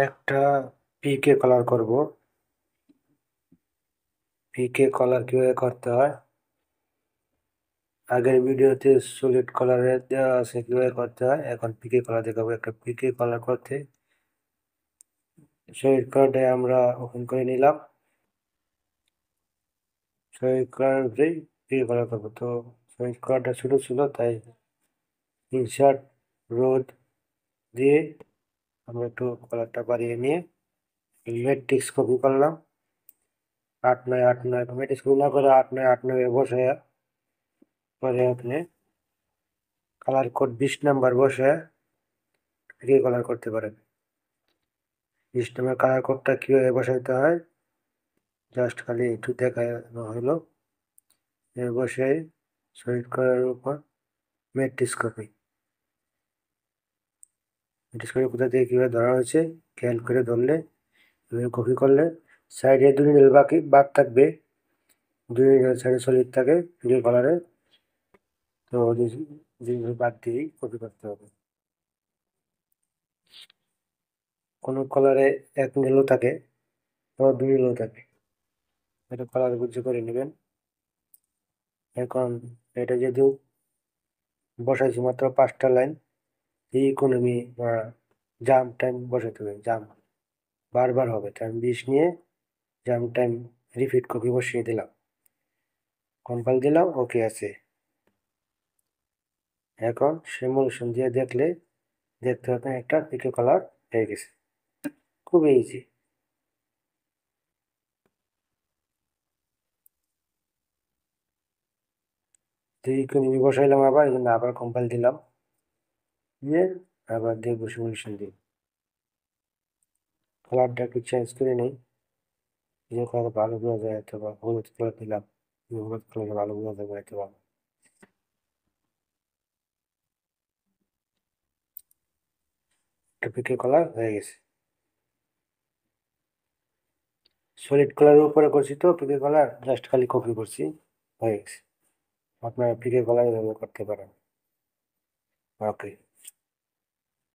একটা পিকে কালার করব। পিকে কালার কিভাবে করতে হয় আগের ভিডিওতে সলিড কালারে দেওয়া আছে কিভাবে করতে হয়, এখন পিকে কালার দেখাবো। একটা পিকে কালার করতে সলিড কালারটা আমরা ওপেন করে নিলাম। সলিড কালার উপরেই পিকে কালার করবো। তো সলিড কালারটা ছোট ছিল, তাই ইনসার্ট রোদ দিয়ে আমরা একটু কালারটা বাড়িয়ে নিয়ে ম্যাট্রিক্স কপি করলাম। 8 9 8 9 ম্যাট্রিক্স কপি না করে 8 9 8 9 বসে পরে আপনি কালার কোড 20 নাম্বার বসে পিকে কালার করতে পারেন। 20 নাম্বার কালার কোডটা কিভাবে বসাইতে হয় জাস্ট খালি একটু দেখানো হলো। বসে সলিড কালারের উপর ম্যাট্রিক্স কপি কোথা থেকে কীভাবে ধরা হয়েছে খেয়াল করে ধরলে, এভাবে কপি করলে সাইডে 2 নীল বাকি বাদ থাকবে। 2 নীল সাইডে সলিড থাকে পিকে কালারে, তো জিনিস বাদ দিয়েই কপি করতে হবে। কোনো কালারে 1 নীলও থাকে, আবার 2 নীলও থাকে, এটা কালার বুঝে করে নেবেন। এখন এটা যেহেতু বসাইছি মাত্র 5টা লাইন, এই ইকোনমি জাম টাইম বসাতে হবে। জাম বারবার হবে, তাই আমি 20 নিয়ে জাম টাইম রিপিট কপি বসিয়ে দিলাম, কম্পাইল দিলাম, ওকে আছে। এখন সিমুলেশন দিয়ে দেখলে দেখতে পাবেন একটা পিকে কালার হয়ে গেছে। খুব ইজি। তো ইকোনমি বসাইলাম, আবার এই জন্য আবার কম্পাইল দিলাম, দিয়ে আবার দেখবো সিমুলেশন দিয়ে কালারটা একটু চেঞ্জ করে নেই, যে কালার ভালো বোঝা যায়, অথবা হলুদ কালার দিলাম, হলুদ কালার ভালো বোঝা যাবে হয়তো ভালো। একটা পিকে কালার হয়ে গেছে। সলিড কালারের উপরে করছি তো পিকে কালার, জাস্ট খালি কপি করছি, হয়ে গেছে। আপনারা পিকে কালার ব্যবহার করতে পারেন। ওকে।